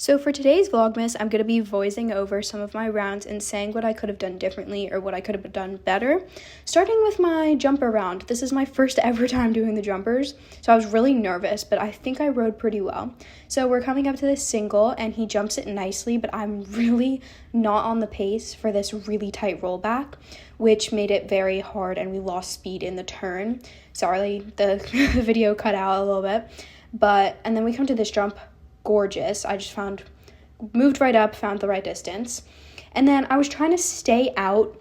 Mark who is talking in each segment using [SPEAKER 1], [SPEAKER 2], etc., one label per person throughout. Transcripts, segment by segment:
[SPEAKER 1] So for today's Vlogmas, I'm going to be voicing over some of my rounds and saying what I could have done differently or what I could have done better. Starting with my jumper round. This is my first ever time doing the jumpers, so I was really nervous, but I think I rode pretty well. So we're coming up to this single, and he jumps it nicely, but I'm really not on the pace for this really tight rollback, which made it very hard, and we lost speed in the turn. Sorry, the video cut out a little bit. And then we come to this jump. Gorgeous. I just moved right up, found the right distance. And then I was trying to stay out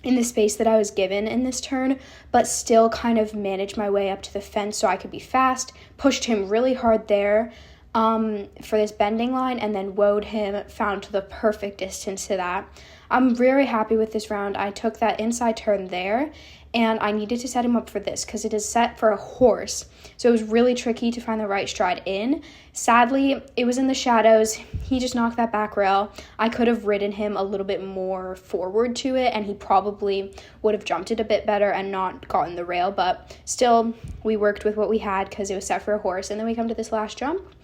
[SPEAKER 1] in the space that I was given in this turn, but still kind of manage my way up to the fence so I could be fast. Pushed him really hard there for this bending line, and then woed him, found the perfect distance to that. I'm very happy with this round. I took that inside turn there, and I needed to set him up for this because it is set for a horse. So it was really tricky to find the right stride in. Sadly, it was in the shadows. He just knocked that back rail. I could have ridden him a little bit more forward to it, and he probably would have jumped it a bit better and not gotten the rail. But still, we worked with what we had because it was set for a horse. And then we come to this last jump,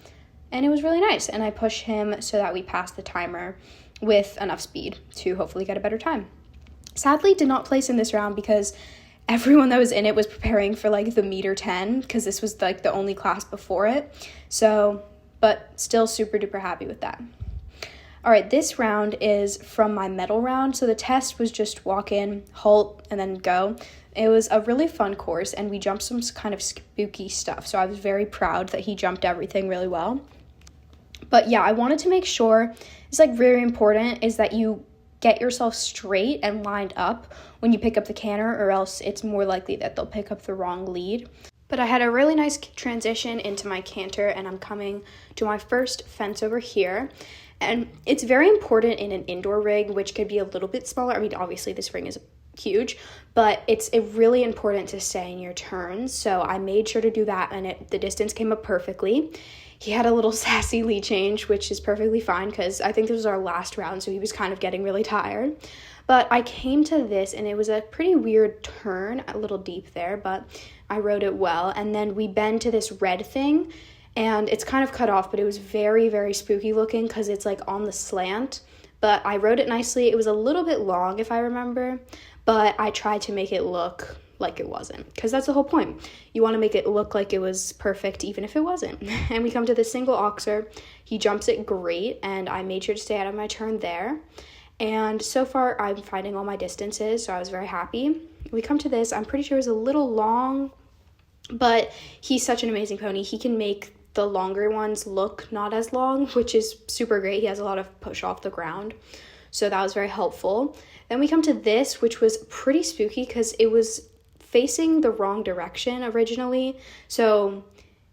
[SPEAKER 1] and it was really nice. And I pushed him so that we passed the timer with enough speed to hopefully get a better time. Sadly, did not place in this round because everyone that was in it was preparing for like the meter 10 because this was like the only class before it. So, but still super duper happy with that. All right, this round is from my medal round. So the test was just walk in, halt, and then go. It was a really fun course, and we jumped some kind of spooky stuff. So I was very proud that he jumped everything really well. But yeah, I wanted to make sure, it's like very important, is that you get yourself straight and lined up when you pick up the canter, or else it's more likely that they'll pick up the wrong lead. But I had a really nice transition into my canter, and I'm coming to my first fence over here. And it's very important in an indoor rig, which could be a little bit smaller. I mean, obviously this ring is huge, but it's really important to stay in your turns. So I made sure to do that, and the distance came up perfectly. He had a little sassy lead change, which is perfectly fine because I think this was our last round, so he was kind of getting really tired. But I came to this, and it was a pretty weird turn, a little deep there, but I rode it well. And then we bend to this red thing, and it's kind of cut off, but it was very, very spooky looking because it's like on the slant. But I rode it nicely. It was a little bit long, if I remember, but I tried to make it look like it wasn't, because that's the whole point. You want to make it look like it was perfect even if it wasn't. And we come to the single oxer. He jumps it great, and I made sure to stay out of my turn there. And so far I'm finding all my distances, so I was very happy. We come to this. I'm pretty sure it was a little long, but he's such an amazing pony. He can make the longer ones look not as long, which is super great. He has a lot of push off the ground, so that was very helpful. Then we come to this, which was pretty spooky because it was facing the wrong direction originally. So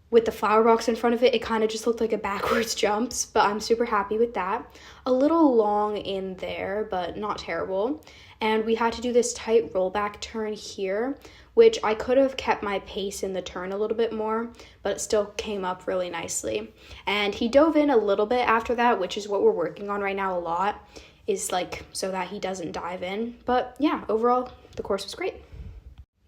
[SPEAKER 1] with the flower box in front of it, it kind of just looked like a backwards jumps, but I'm super happy with that. A little long in there, but not terrible. And we had to do this tight rollback turn here, which I could have kept my pace in the turn a little bit more, but it still came up really nicely. And he dove in a little bit after that, which is what we're working on right now a lot, is like so that he doesn't dive in. But yeah, overall, the course was great.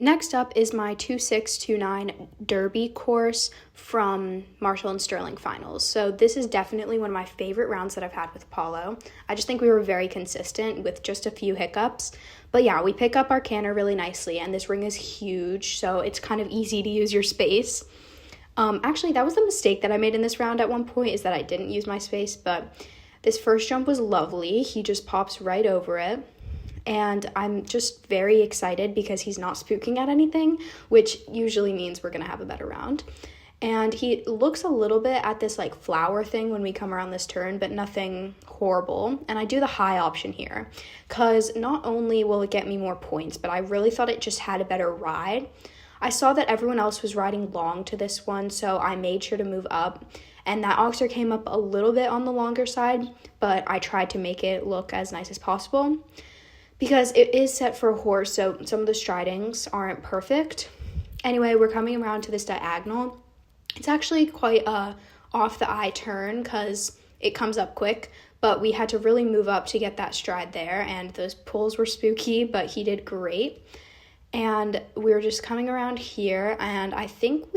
[SPEAKER 1] Next up is my 2629 Derby course from Marshall and Sterling finals. So this is definitely one of my favorite rounds that I've had with Apollo. I just think we were very consistent with just a few hiccups. But yeah, we pick up our canter really nicely, and this ring is huge, so it's kind of easy to use your space. Actually, that was the mistake that I made in this round at one point, is that I didn't use my space, but this first jump was lovely. He just pops right over it. And I'm just very excited because he's not spooking at anything, which usually means we're going to have a better round. And he looks a little bit at this like flower thing when we come around this turn, but nothing horrible. And I do the high option here because not only will it get me more points, but I really thought it just had a better ride. I saw that everyone else was riding long to this one, so I made sure to move up. And that oxer came up a little bit on the longer side, but I tried to make it look as nice as possible, because it is set for a horse, so some of the stridings aren't perfect. Anyway, we're coming around to this diagonal. It's actually quite a off-the-eye turn because it comes up quick, but we had to really move up to get that stride there, and those pulls were spooky, but he did great. And we were just coming around here, and I think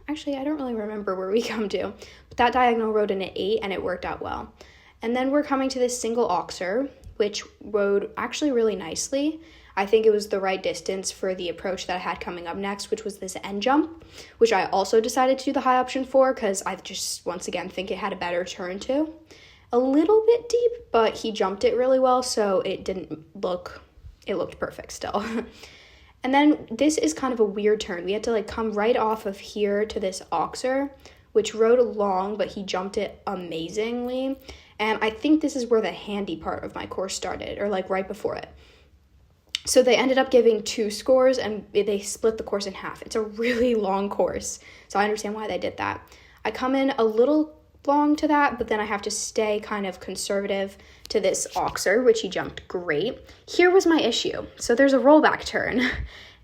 [SPEAKER 1] I don't really remember where we come to, but That diagonal rode in at 8, and it worked out well. And then we're coming to this single oxer, which rode actually really nicely. I think it was the right distance for the approach that I had coming up next, which was this end jump, which I also decided to do the high option for because I just, once again, think it had a better turn to. A little bit deep, but he jumped it really well, so it looked perfect still. And then this is kind of a weird turn. We had to like come right off of here to this oxer, which rode along, but he jumped it amazingly. And I think this is where the handy part of my course started, or like right before it. So they ended up giving 2 scores, and they split the course in half. It's a really long course, so I understand why they did that. I come in a little long to that, but then I have to stay kind of conservative to this oxer, which he jumped great. Here was my issue. So there's a rollback turn,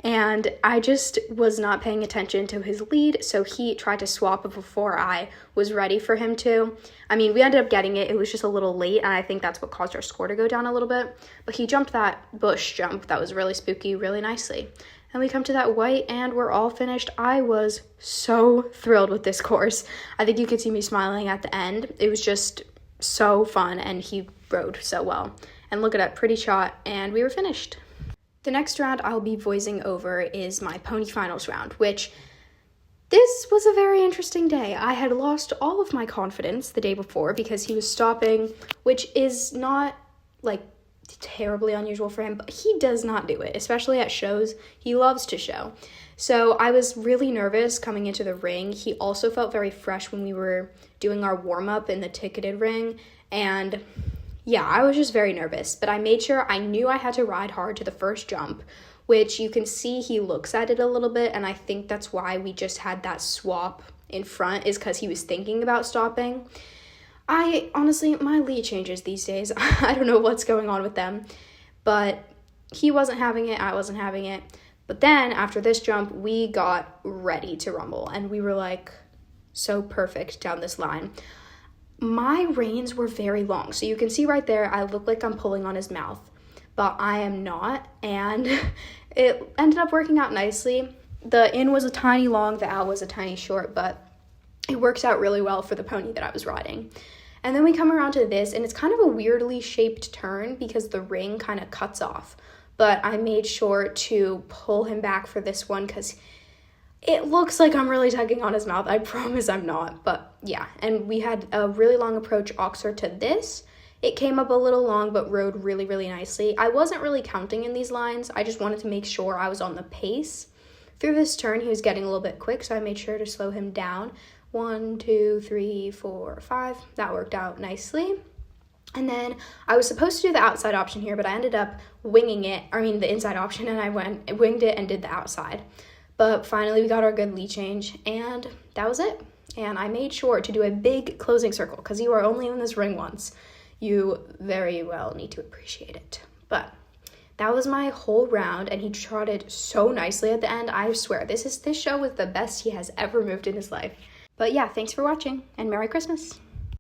[SPEAKER 1] and I just was not paying attention to his lead, so he tried to swap it before I was ready for him to. I mean, we ended up getting it. It was just a little late, and I think that's what caused our score to go down a little bit. But he jumped that bush jump that was really spooky really nicely. And we come to that white, and we're all finished. I was so thrilled with this course. I think you could see me smiling at the end. It was just so fun, and he rode so well. And look at that pretty shot, and we were finished. The next round I'll be voicing over is my pony finals round, which this was a very interesting day. I had lost all of my confidence the day before because he was stopping, which is not like terribly unusual for him, but he does not do it, especially at shows. He loves to show. So I was really nervous coming into the ring. He also felt very fresh when we were doing our warm-up in the ticketed ring, and yeah, I was just very nervous, but I made sure I knew I had to ride hard to the first jump, which you can see he looks at it a little bit, and I think that's why we just had that swap in front, is because he was thinking about stopping. Honestly, my lead changes these days. I don't know what's going on with them, but he wasn't having it, I wasn't having it. But then after this jump, we got ready to rumble, and we were like so perfect down this line. My reins were very long, so you can see right there, I look like I'm pulling on his mouth, but I am not, and it ended up working out nicely. The in was a tiny long, the out was a tiny short, but it works out really well for the pony that I was riding. And then we come around to this, and it's kind of a weirdly shaped turn because the ring kind of cuts off, but I made sure to pull him back for this one because it looks like I'm really tugging on his mouth. I promise I'm not, but yeah. And we had a really long approach oxer to this. It came up a little long, but rode really, really nicely. I wasn't really counting in these lines. I just wanted to make sure I was on the pace. Through this turn, he was getting a little bit quick, so I made sure to slow him down. 1, 2, 3, 4, 5. That worked out nicely. And then I was supposed to do the outside option here, but I ended up winging it. The inside option, and I winged it and did the outside. But finally, we got our good lead change, and that was it. And I made sure to do a big closing circle, because you are only in this ring once. You very well need to appreciate it. But that was my whole round, and he trotted so nicely at the end. I swear, this show was the best he has ever moved in his life. But yeah, thanks for watching, and Merry Christmas.